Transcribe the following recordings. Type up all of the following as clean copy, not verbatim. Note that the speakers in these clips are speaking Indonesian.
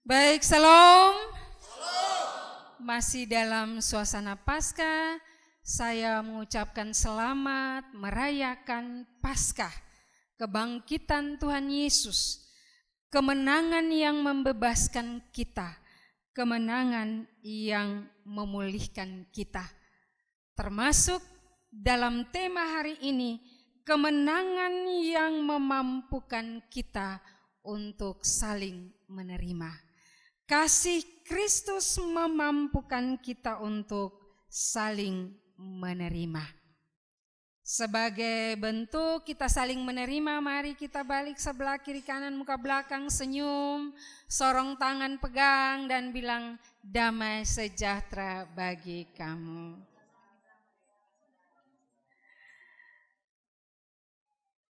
Baik, salam. Masih dalam suasana Paskah, saya mengucapkan selamat merayakan Paskah, kebangkitan Tuhan Yesus, kemenangan yang membebaskan kita, kemenangan yang memulihkan kita. Termasuk dalam tema hari ini, kemenangan yang memampukan kita untuk saling menerima. Kasih Kristus memampukan kita untuk saling menerima. Sebagai bentuk kita saling menerima, mari kita balik sebelah kiri kanan, muka belakang, senyum, sorong tangan pegang dan bilang damai sejahtera bagi kamu.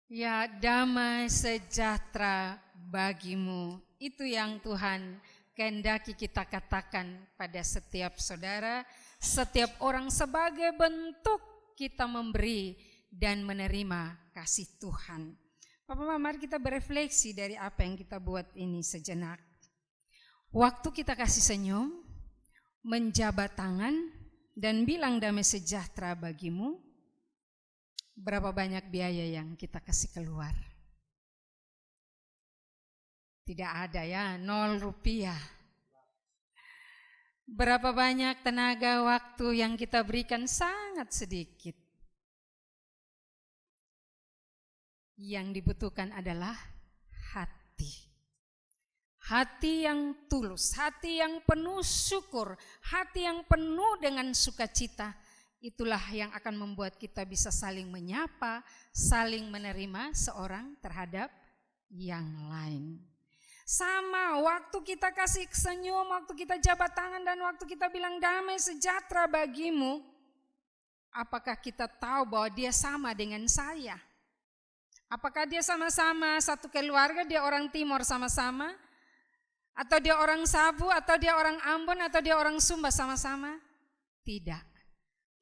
Ya, damai sejahtera bagimu. Itu yang Tuhan kehendaki kita katakan pada setiap saudara, setiap orang sebagai bentuk kita memberi dan menerima kasih Tuhan. Bapak-bapak, mari kita berefleksi dari apa yang kita buat ini sejenak. Waktu kita kasih senyum, menjabat tangan dan bilang damai sejahtera bagimu, berapa banyak biaya yang kita kasih keluar? Tidak ada ya, 0 rupiah. Berapa banyak tenaga waktu yang kita berikan? Sangat sedikit. Yang dibutuhkan adalah hati. Hati yang tulus, hati yang penuh syukur, hati yang penuh dengan sukacita. Itulah yang akan membuat kita bisa saling menyapa, saling menerima seorang terhadap yang lain. Sama, waktu kita kasih senyum, waktu kita jabat tangan dan waktu kita bilang damai sejahtera bagimu, apakah kita tahu bahwa dia sama dengan saya? Apakah dia sama-sama satu keluarga, dia orang Timur sama-sama? Atau dia orang Sabu, atau dia orang Ambon, atau dia orang Sumba sama-sama? Tidak.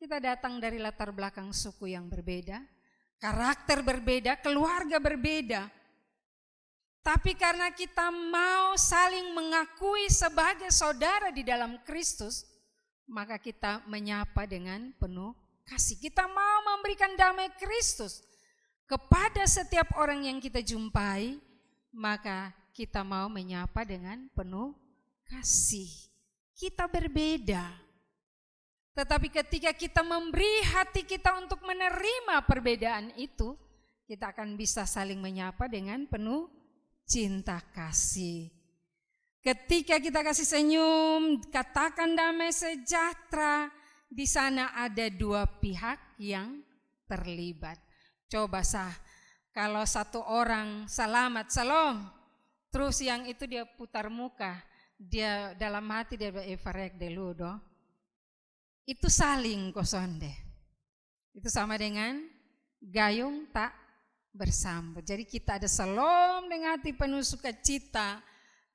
Kita datang dari latar belakang suku yang berbeda, karakter berbeda, keluarga berbeda. Tapi karena kita mau saling mengakui sebagai saudara di dalam Kristus, maka kita menyapa dengan penuh kasih. Kita mau memberikan damai Kristus kepada setiap orang yang kita jumpai, maka kita mau menyapa dengan penuh kasih. Kita berbeda. Tetapi ketika kita memberi hati kita untuk menerima perbedaan itu, kita akan bisa saling menyapa dengan penuh cinta kasih. Ketika kita kasih senyum, katakan damai sejahtera, di sana ada dua pihak yang terlibat. Coba kalau satu orang selamat, salam, terus yang itu dia putar muka, dia dalam hati dia berfarek dulu doh. Itu saling kosonde. Itu sama dengan gayung tak bersambut. Jadi kita ada salam dengan hati penuh sukacita,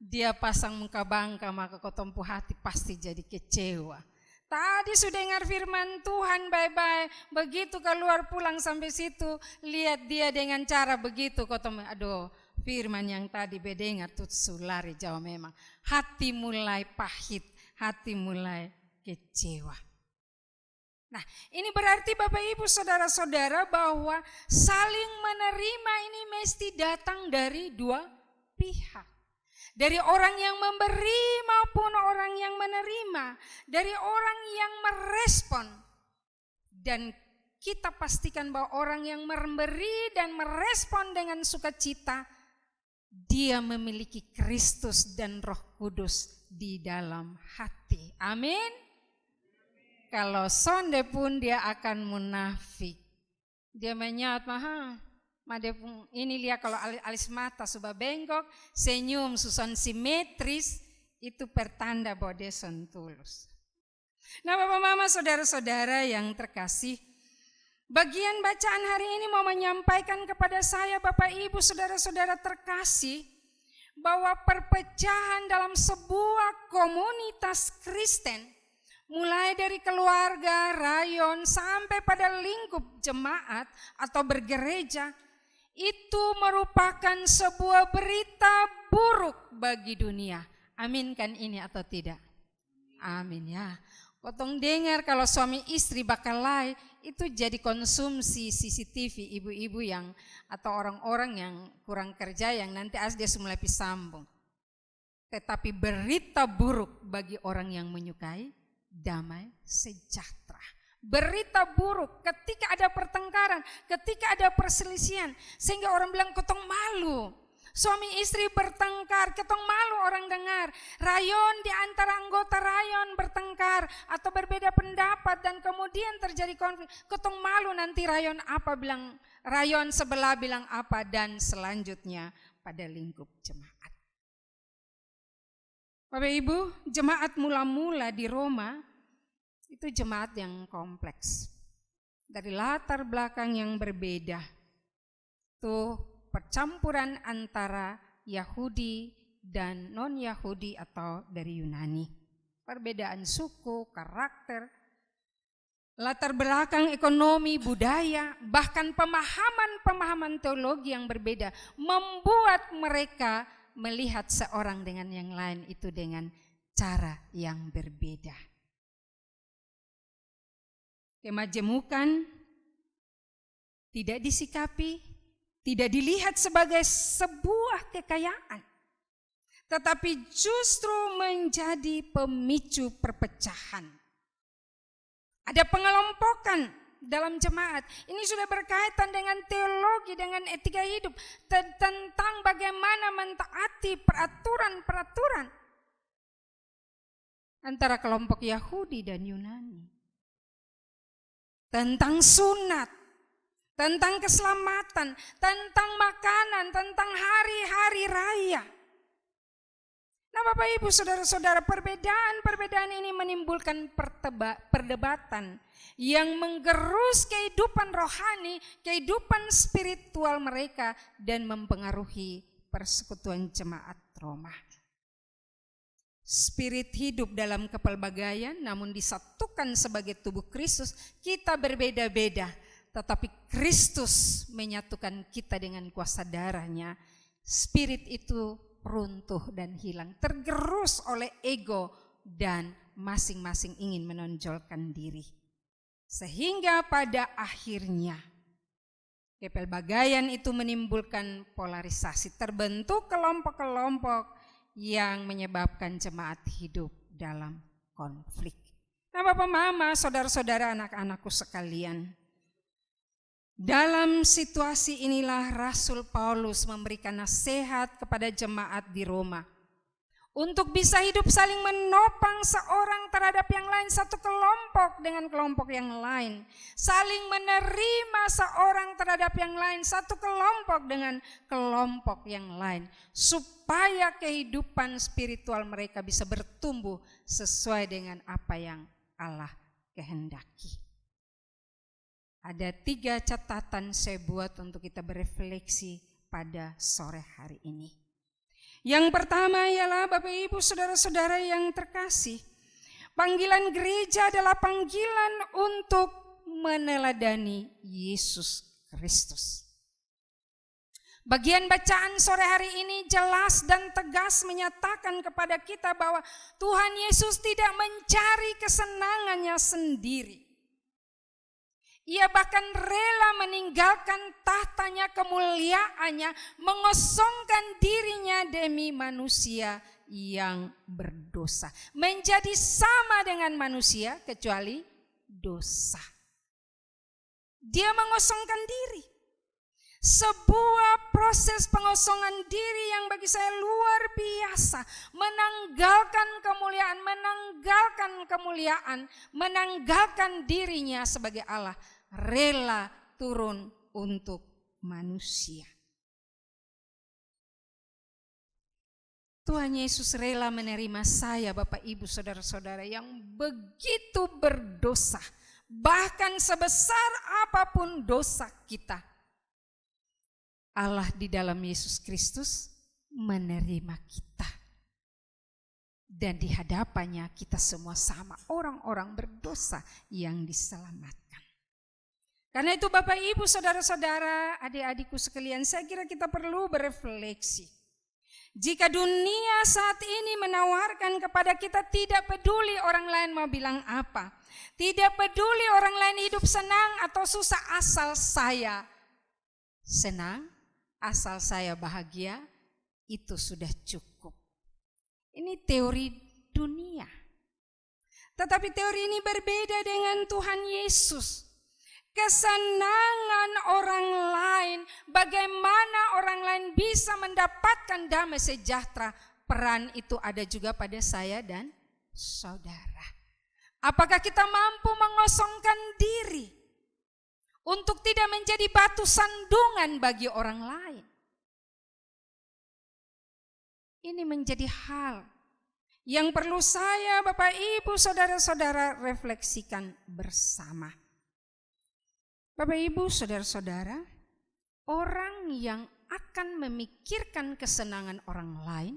dia pasang muka bangka, maka kau tempuh hati pasti jadi kecewa. Tadi sudah dengar firman Tuhan baik-baik, begitu keluar pulang sampai situ, lihat dia dengan cara begitu, kau tempuh, aduh firman yang tadi bedengar tuh sulari jauh memang. Hati mulai pahit, hati mulai kecewa. Nah, ini berarti Bapak Ibu saudara-saudara bahwa saling menerima ini mesti datang dari dua pihak. Dari orang yang memberi maupun orang yang menerima. Dari orang yang merespon. Dan kita pastikan bahwa orang yang memberi dan merespon dengan sukacita, dia memiliki Kristus dan Roh Kudus di dalam hati. Amin. Kalau sonde pun dia akan munafik. Dia menyaut ini lihat kalau alis mata sudah bengkok, senyum susun simetris, itu pertanda bahwa dia tulus. Nah Bapak Mama saudara-saudara yang terkasih, bagian bacaan hari ini mau menyampaikan kepada saya Bapak Ibu saudara-saudara terkasih, bahwa perpecahan dalam sebuah komunitas Kristen, mulai dari keluarga, rayon, sampai pada lingkup jemaat atau bergereja, itu merupakan sebuah berita buruk bagi dunia. Aminkan ini atau tidak? Amin ya. Potong dengar kalau suami istri bakal lain, itu jadi konsumsi CCTV ibu-ibu yang atau orang-orang yang kurang kerja yang nanti dia mulai sambung. Tetapi berita buruk bagi orang yang menyukai damai sejahtera. Berita buruk ketika ada pertengkaran, ketika ada perselisihan, sehingga orang bilang ketong malu. Suami istri bertengkar, ketong malu orang dengar. Rayon di antara anggota rayon bertengkar atau berbeda pendapat dan kemudian terjadi konflik. Ketong malu nanti rayon apa bilang, rayon sebelah bilang apa dan selanjutnya pada lingkup jemaat. Bapak Ibu, jemaat mula-mula di Roma itu jemaat yang kompleks. Dari latar belakang yang berbeda. Tuh percampuran antara Yahudi dan non-Yahudi atau dari Yunani. Perbedaan suku, karakter, latar belakang ekonomi, budaya, bahkan pemahaman-pemahaman teologi yang berbeda membuat mereka melihat seorang dengan yang lain itu dengan cara yang berbeda. Kemajemukan tidak disikapi, tidak dilihat sebagai sebuah kekayaan, tetapi justru menjadi pemicu perpecahan. Ada pengelompokan dalam jemaat. Ini sudah berkaitan dengan teologi, dengan etika hidup, tentang bagaimana mentaati peraturan-peraturan antara kelompok Yahudi dan Yunani. Tentang sunat, tentang keselamatan, tentang makanan, tentang hari-hari raya. Nah Bapak Ibu saudara-saudara, perbedaan ini menimbulkan perdebatan yang menggerus kehidupan rohani, kehidupan spiritual mereka dan mempengaruhi persekutuan jemaat Roma. Spirit hidup dalam kepelbagaian namun disatukan sebagai tubuh Kristus, kita berbeda-beda. Tetapi Kristus menyatukan kita dengan kuasa darahnya. Spirit itu runtuh dan hilang, tergerus oleh ego dan masing-masing ingin menonjolkan diri. Sehingga pada akhirnya kepelbagaian itu menimbulkan polarisasi, terbentuk kelompok-kelompok yang menyebabkan jemaat hidup dalam konflik. Nah Bapak Mama, saudara-saudara, anak-anakku sekalian, dalam situasi inilah Rasul Paulus memberikan nasihat kepada jemaat di Roma untuk bisa hidup saling menopang seorang terhadap yang lain, satu kelompok dengan kelompok yang lain, saling menerima seorang terhadap yang lain, satu kelompok dengan kelompok yang lain, supaya kehidupan spiritual mereka bisa bertumbuh sesuai dengan apa yang Allah kehendaki. Ada 3 catatan saya buat untuk kita berefleksi pada sore hari ini. Yang pertama ialah Bapak Ibu saudara-saudara yang terkasih, panggilan gereja adalah panggilan untuk meneladani Yesus Kristus. Bagian bacaan sore hari ini jelas dan tegas menyatakan kepada kita bahwa Tuhan Yesus tidak mencari kesenangannya sendiri. Ia bahkan rela meninggalkan tahtanya, kemuliaannya, mengosongkan dirinya demi manusia yang berdosa. Menjadi sama dengan manusia kecuali dosa. Dia mengosongkan diri. Sebuah proses pengosongan diri yang bagi saya luar biasa. Menanggalkan kemuliaan, menanggalkan dirinya sebagai Allah. Rela turun untuk manusia. Tuhan Yesus rela menerima saya, Bapak Ibu saudara-saudara yang begitu berdosa. Bahkan sebesar apapun dosa kita, Allah di dalam Yesus Kristus menerima kita. Dan di hadapannya kita semua sama, orang-orang berdosa yang diselamatkan. Karena itu Bapak Ibu saudara-saudara, adik-adikku sekalian, saya kira kita perlu berefleksi. Jika dunia saat ini menawarkan kepada kita tidak peduli orang lain mau bilang apa, tidak peduli orang lain hidup senang atau susah, asal saya senang, asal saya bahagia, itu sudah cukup. Ini teori dunia. Tetapi teori ini berbeda dengan Tuhan Yesus. Kesenangan orang lain, bagaimana orang lain bisa mendapatkan damai sejahtera, peran itu ada juga pada saya dan saudara. Apakah kita mampu mengosongkan diri untuk tidak menjadi batu sandungan bagi orang lain? Ini menjadi hal yang perlu saya, Bapak, Ibu, saudara-saudara refleksikan bersama. Bapak, Ibu, saudara-saudara, orang yang akan memikirkan kesenangan orang lain,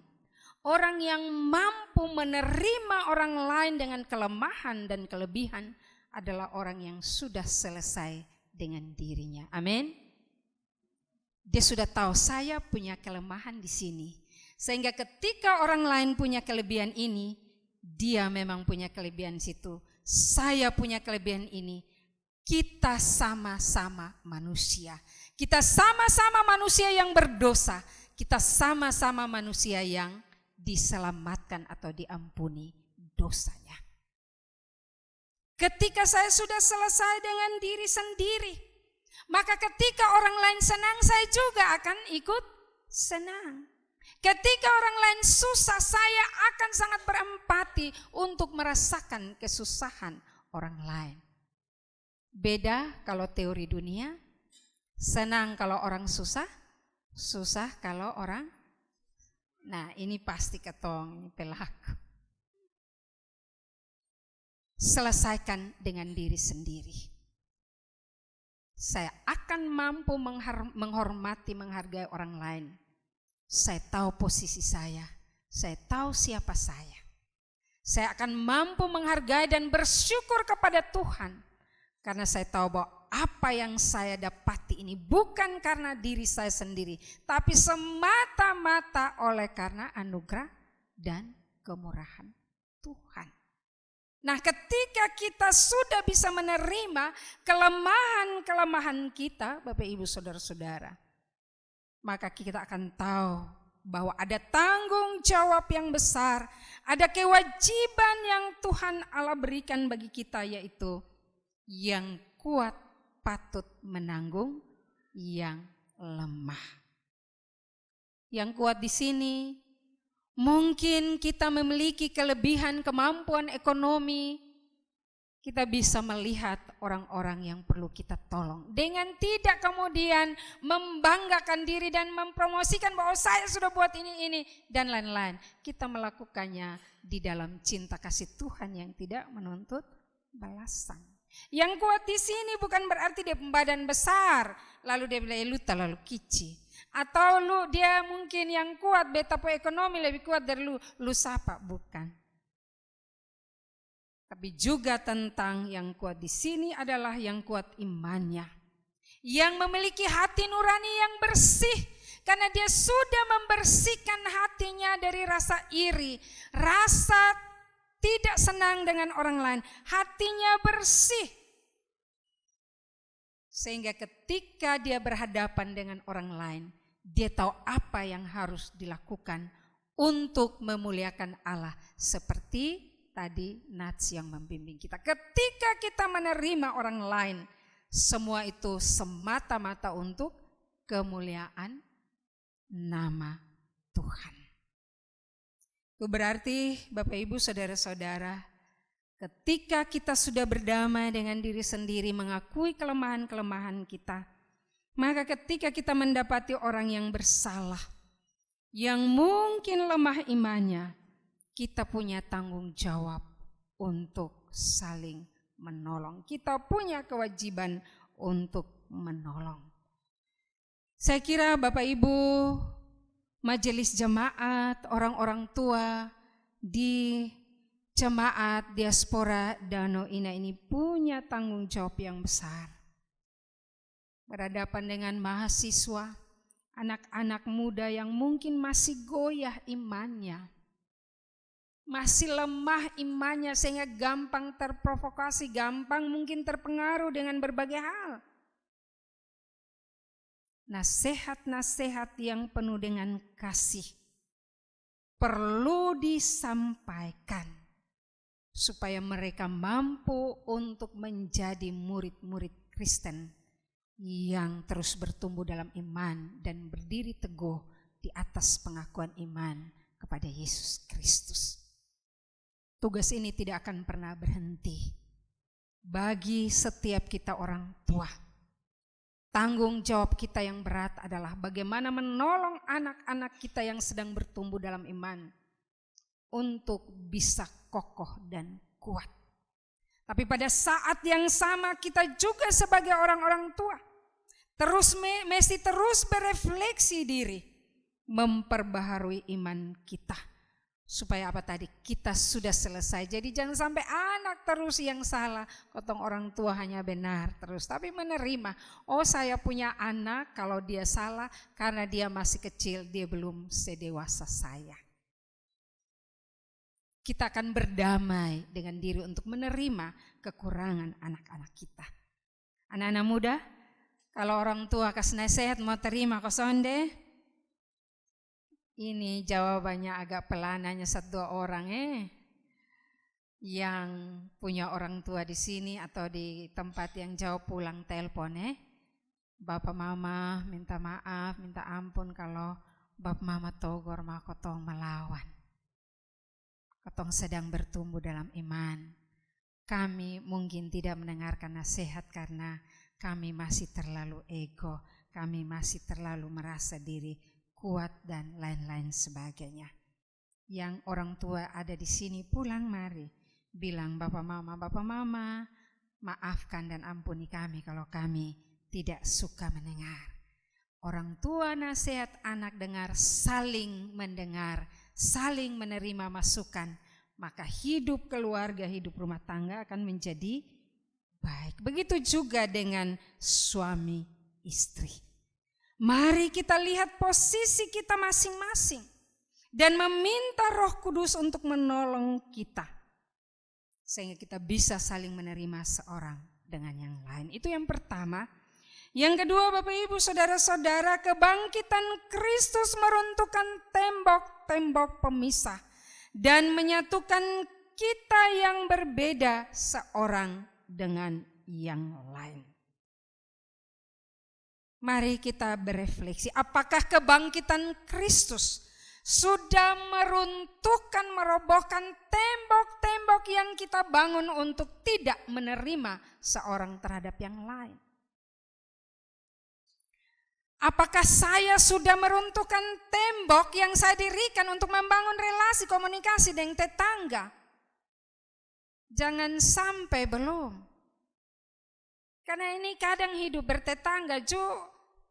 orang yang mampu menerima orang lain dengan kelemahan dan kelebihan adalah orang yang sudah selesai dengan dirinya. Amin. Dia sudah tahu saya punya kelemahan di sini. Sehingga ketika orang lain punya kelebihan ini, dia memang punya kelebihan situ. Saya punya kelebihan ini. Kita sama-sama manusia. Kita sama-sama manusia yang berdosa. Kita sama-sama manusia yang diselamatkan atau diampuni dosanya. Ketika saya sudah selesai dengan diri sendiri, maka ketika orang lain senang, saya juga akan ikut senang. Ketika orang lain susah, saya akan sangat berempati untuk merasakan kesusahan orang lain. Beda kalau teori dunia, senang kalau orang susah, susah kalau orang, nah ini pasti ketong, ini pelaku. Selesaikan dengan diri sendiri. Saya akan mampu menghormati, menghargai orang lain. Saya tahu posisi saya tahu siapa saya. Saya akan mampu menghargai dan bersyukur kepada Tuhan. Karena saya tahu bahwa apa yang saya dapati ini bukan karena diri saya sendiri, tapi semata-mata oleh karena anugerah dan kemurahan Tuhan. Nah, ketika kita sudah bisa menerima kelemahan-kelemahan kita, Bapak, Ibu, saudara-saudara, maka kita akan tahu bahwa ada tanggung jawab yang besar, ada kewajiban yang Tuhan Allah berikan bagi kita, yaitu yang kuat patut menanggung yang lemah. Yang kuat di sini mungkin kita memiliki kelebihan kemampuan ekonomi, kita bisa melihat orang-orang yang perlu kita tolong dengan tidak kemudian membanggakan diri dan mempromosikan bahwa saya sudah buat ini dan lain-lain. Kita melakukannya di dalam cinta kasih Tuhan yang tidak menuntut balasan. Yang kuat di sini bukan berarti dia pembadan besar, lalu dia bilang lu terlalu kici. Atau dia mungkin yang kuat, betapo ekonomi lebih kuat dari lu sapa, bukan. Tapi juga tentang yang kuat di sini adalah yang kuat imannya. Yang memiliki hati nurani yang bersih, karena dia sudah membersihkan hatinya dari rasa iri, rasa tidak senang dengan orang lain, hatinya bersih. Sehingga ketika dia berhadapan dengan orang lain, dia tahu apa yang harus dilakukan untuk memuliakan Allah. Seperti tadi Nats yang membimbing kita. Ketika kita menerima orang lain, semua itu semata-mata untuk kemuliaan nama Tuhan. Itu berarti Bapak, Ibu, saudara-saudara, ketika kita sudah berdamai dengan diri sendiri, mengakui kelemahan-kelemahan kita, maka ketika kita mendapati orang yang bersalah, yang mungkin lemah imannya, kita punya tanggung jawab untuk saling menolong. Kita punya kewajiban untuk menolong. Saya kira Bapak, Ibu, majelis jemaat, orang-orang tua di jemaat diaspora Danau Ina ini punya tanggung jawab yang besar. Berhadapan dengan mahasiswa, anak-anak muda yang mungkin masih goyah imannya, masih lemah imannya sehingga gampang terprovokasi, gampang mungkin terpengaruh dengan berbagai hal. Nasihat-nasihat yang penuh dengan kasih perlu disampaikan supaya mereka mampu untuk menjadi murid-murid Kristen yang terus bertumbuh dalam iman dan berdiri teguh di atas pengakuan iman kepada Yesus Kristus. Tugas ini tidak akan pernah berhenti bagi setiap kita orang tua. Tanggung jawab kita yang berat adalah bagaimana menolong anak-anak kita yang sedang bertumbuh dalam iman untuk bisa kokoh dan kuat. Tapi pada saat yang sama kita juga sebagai orang-orang tua mesti terus berefleksi diri, memperbaharui iman kita. Supaya apa tadi? Kita sudah selesai. Jadi jangan sampai anak terus yang salah, kotong orang tua hanya benar terus. Tapi menerima, oh saya punya anak, kalau dia salah karena dia masih kecil, dia belum sedewasa saya. Kita akan berdamai dengan diri untuk menerima kekurangan anak-anak kita. Anak-anak muda, kalau orang tua kasih nasihat mau terima kosong deh. Ini jawabannya agak pelan, hanya 1-2 orang yang punya orang tua di sini atau di tempat yang jauh pulang telepon Bapak mama minta maaf, minta ampun kalau bapak mama togor mah kotong melawan. Kotong sedang bertumbuh dalam iman. Kami mungkin tidak mendengarkan nasihat karena kami masih terlalu ego, kami masih terlalu merasa diri kuat dan lain-lain sebagainya. Yang orang tua ada di sini pulang mari bilang bapak mama maafkan dan ampuni kami kalau kami tidak suka mendengar. Orang tua nasihat anak dengar, saling mendengar, saling menerima masukan, maka hidup keluarga, hidup rumah tangga akan menjadi baik. Begitu juga dengan suami istri. Mari kita lihat posisi kita masing-masing dan meminta Roh Kudus untuk menolong kita sehingga kita bisa saling menerima seorang dengan yang lain. Itu yang pertama. Yang kedua, Bapak Ibu Saudara-saudara, kebangkitan Kristus meruntuhkan tembok-tembok pemisah dan menyatukan kita yang berbeda seorang dengan yang lain. Mari kita berefleksi, apakah kebangkitan Kristus sudah meruntuhkan, merobohkan tembok-tembok yang kita bangun untuk tidak menerima seorang terhadap yang lain? Apakah saya sudah meruntuhkan tembok yang saya dirikan untuk membangun relasi komunikasi dengan tetangga? Jangan sampai belum. Karena ini kadang hidup bertetangga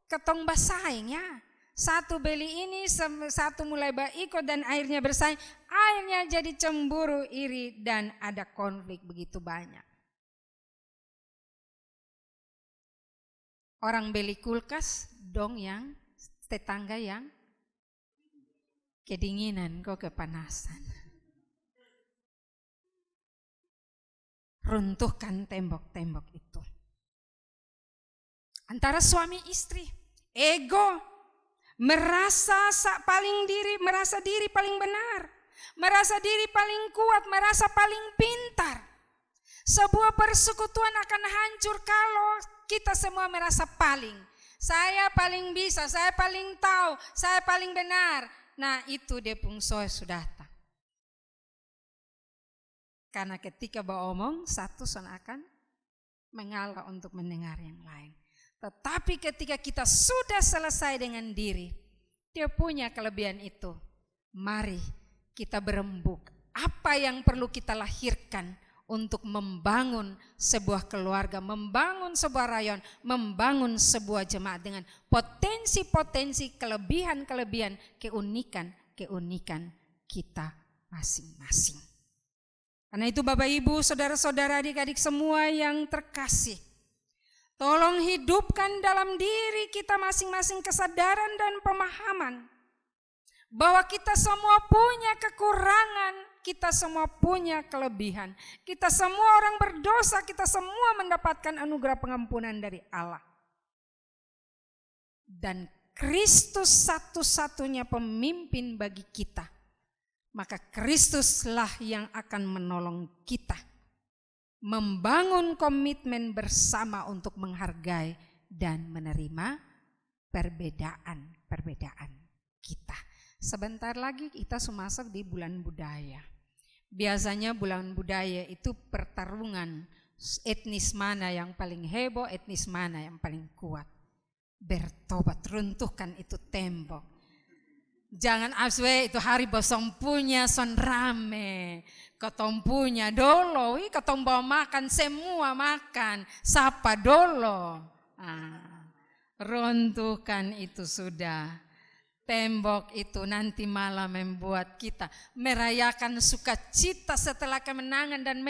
ketong bersaing ya. Satu beli ini, satu mulai ikut dan akhirnya bersaing. Akhirnya jadi cemburu, iri dan ada konflik begitu banyak. Orang beli kulkas dong yang tetangga yang kedinginan kok kepanasan. Runtuhkan tembok-tembok itu. Antara suami istri, ego, merasa diri paling benar, merasa diri paling kuat, merasa paling pintar. Sebuah persekutuan akan hancur kalau kita semua merasa paling. Saya paling bisa, saya paling tahu, saya paling benar. Nah itu depung soe sudah tak. Karena ketika beromong, satu son akan mengalah untuk mendengar yang lain. Tetapi ketika kita sudah selesai dengan diri, dia punya kelebihan itu. Mari kita berembuk. Apa yang perlu kita lahirkan untuk membangun sebuah keluarga, membangun sebuah rayon, membangun sebuah jemaat dengan potensi-potensi, kelebihan-kelebihan, keunikan kita masing-masing. Karena itu Bapak Ibu, saudara-saudara, adik-adik semua yang terkasih, Tolong hidupkan dalam diri kita masing-masing kesadaran dan pemahaman bahwa kita semua punya kekurangan, kita semua punya kelebihan. Kita semua orang berdosa, kita semua mendapatkan anugerah pengampunan dari Allah. Dan Kristus satu-satunya pemimpin bagi kita. Maka Kristuslah yang akan menolong kita membangun komitmen bersama untuk menghargai dan menerima perbedaan-perbedaan kita. Sebentar lagi kita masuk di bulan budaya. Biasanya bulan budaya itu pertarungan etnis mana yang paling heboh, etnis mana yang paling kuat. Bertobat, runtuhkan itu tembok. Jangan aswe itu hari bosong punya son rame. Ketong punya dolo, ketong bawa makan semua makan. Sapa dolo. Runtuhkan itu sudah. Tembok itu nanti malah membuat kita merayakan sukacita setelah kemenangan dan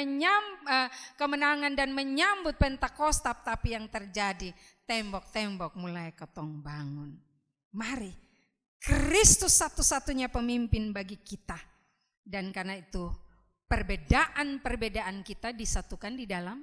menyambut Pentakosta, tapi yang terjadi tembok-tembok mulai ketong bangun. Mari, Kristus satu-satunya pemimpin bagi kita. Dan karena itu perbedaan-perbedaan kita disatukan di dalam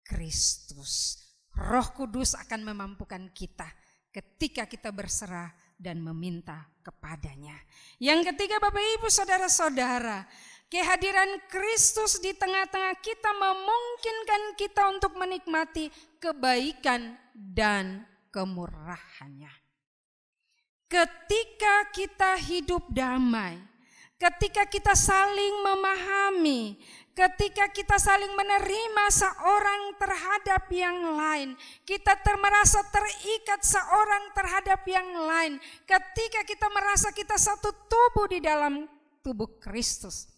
Kristus. Roh Kudus akan memampukan kita ketika kita berserah dan meminta kepadanya. Yang ketiga, Bapak Ibu Saudara-saudara, kehadiran Kristus di tengah-tengah kita memungkinkan kita untuk menikmati kebaikan dan kemurahannya. Ketika kita hidup damai, ketika kita saling memahami, ketika kita saling menerima seorang terhadap yang lain, kita merasa terikat seorang terhadap yang lain, ketika kita merasa kita satu tubuh di dalam tubuh Kristus,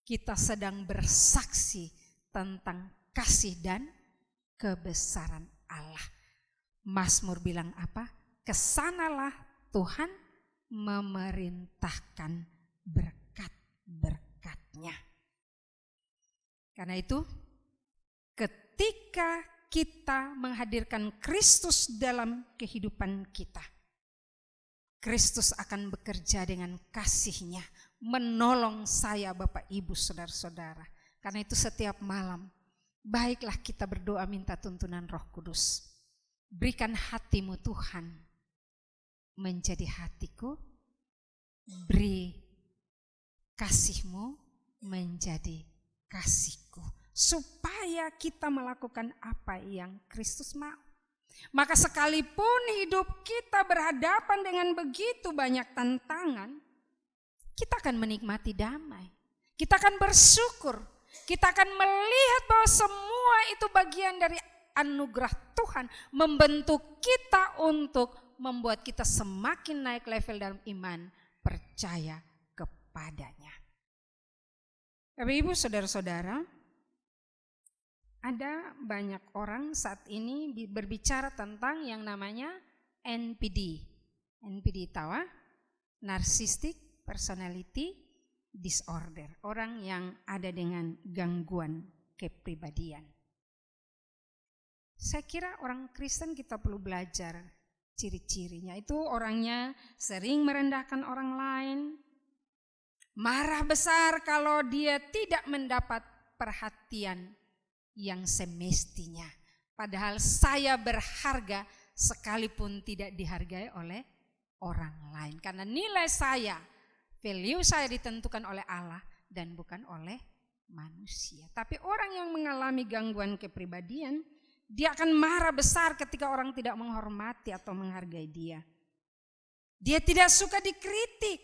kita sedang bersaksi tentang kasih dan kebesaran Allah. Mazmur bilang apa? Kesanalah Tuhan memerintahkan berkat-berkat-Nya. Karena itu ketika kita menghadirkan Kristus dalam kehidupan kita, Kristus akan bekerja dengan kasih-Nya, menolong saya Bapak Ibu Saudara-saudara. Karena itu setiap malam, baiklah kita berdoa minta tuntunan Roh Kudus. Berikan hatimu Tuhan menjadi hatiku, beri kasih-Mu menjadi kasihku, supaya kita melakukan apa yang Kristus mau. Maka sekalipun hidup kita berhadapan dengan begitu banyak tantangan, kita akan menikmati damai. Kita akan bersyukur. Kita akan melihat bahwa semua itu bagian dari anugerah Tuhan, membentuk kita untuk membuat kita semakin naik level dalam iman, percaya kepadanya. Bapak Ibu Saudara-saudara, ada banyak orang saat ini berbicara tentang yang namanya NPD. NPD tahu? Narcissistic Personality Disorder. Orang yang ada dengan gangguan kepribadian. Saya kira orang Kristen kita perlu belajar ciri-cirinya. Itu orangnya sering merendahkan orang lain, marah besar kalau dia tidak mendapat perhatian yang semestinya. Padahal saya berharga sekalipun tidak dihargai oleh orang lain. Karena nilai saya, value saya ditentukan oleh Allah dan bukan oleh manusia. Tapi orang yang mengalami gangguan kepribadian, dia akan marah besar ketika orang tidak menghormati atau menghargai dia. Dia tidak suka dikritik.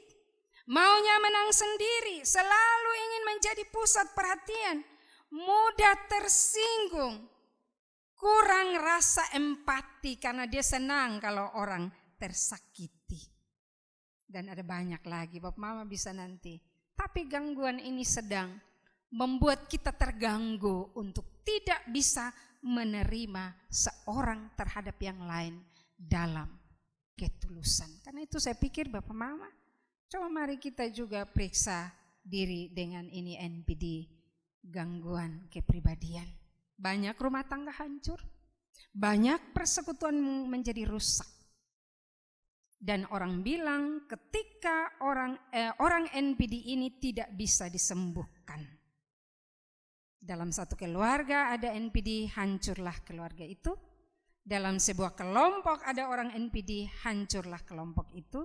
Maunya menang sendiri, selalu ingin menjadi pusat perhatian, mudah tersinggung, kurang rasa empati karena dia senang kalau orang tersakiti. Dan ada banyak lagi, Bapak Mama bisa nanti. Tapi gangguan ini sedang membuat kita terganggu untuk tidak bisa menerima seorang terhadap yang lain dalam ketulusan. Karena itu saya pikir Bapak Mama, coba mari kita juga periksa diri dengan ini NPD, gangguan kepribadian. Banyak rumah tangga hancur Banyak persekutuan menjadi rusak. Dan orang bilang ketika orang NPD ini tidak bisa disembuhkan. Dalam satu keluarga ada NPD, hancurlah keluarga itu. Dalam sebuah kelompok ada orang NPD, hancurlah kelompok itu.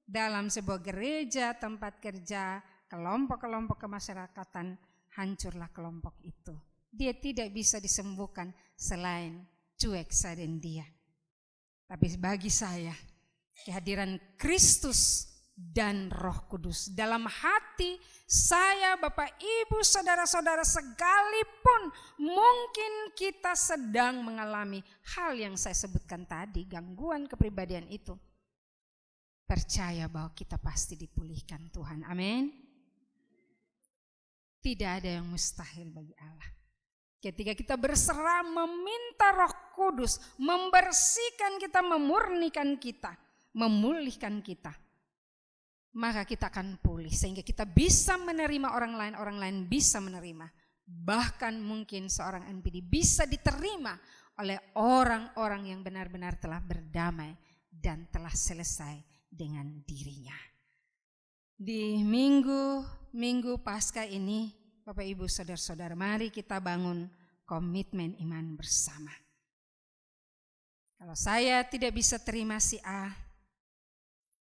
Dalam sebuah gereja, tempat kerja, kelompok-kelompok kemasyarakatan, hancurlah kelompok itu. Dia tidak bisa disembuhkan selain cuek saden dia. Tapi bagi saya, kehadiran Kristus dan Roh Kudus dalam hati saya, Bapak, Ibu, saudara-saudara, sekalipun mungkin kita sedang mengalami hal yang saya sebutkan tadi, gangguan kepribadian itu, percaya bahwa kita pasti dipulihkan Tuhan. Amin. Tidak ada yang mustahil bagi Allah. Ketika kita berserah meminta Roh Kudus membersihkan kita, memurnikan kita, memulihkan kita, maka kita akan pulih sehingga kita bisa menerima orang lain bisa menerima. Bahkan mungkin seorang NPD bisa diterima oleh orang-orang yang benar-benar telah berdamai dan telah selesai dengan dirinya. Di minggu Paskah ini, Bapak Ibu saudara-saudara, mari kita bangun komitmen iman bersama. Kalau saya tidak bisa terima si A,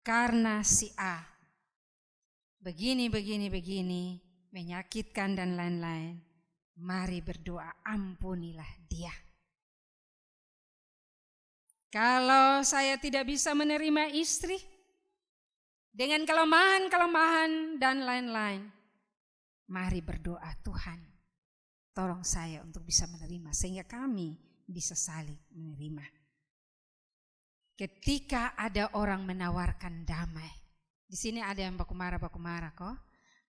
karena si A begini, menyakitkan dan lain-lain, mari berdoa, ampunilah dia. Kalau saya tidak bisa menerima istri dengan kelemahan-kelemahan dan lain-lain, mari berdoa, Tuhan, tolong saya untuk bisa menerima sehingga kami bisa saling menerima. Ketika ada orang menawarkan damai, di sini ada yang baku marah kok,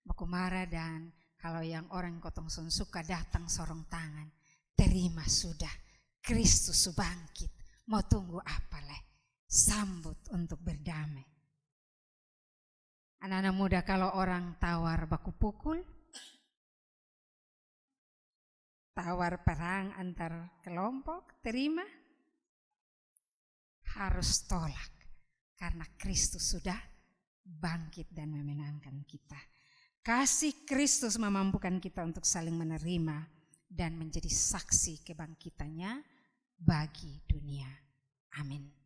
baku marah, dan kalau yang orang kotong sun suka datang sorong tangan, terima sudah, Kristus bangkit, mau tunggu apa leh, sambut untuk berdamai. Anak-anak muda, kalau orang tawar baku pukul, tawar perang antar kelompok, terima? Harus tolak, karena Kristus sudah bangkit dan memenangkan kita. Kasih Kristus memampukan kita untuk saling menerima dan menjadi saksi kebangkitannya bagi dunia. Amin.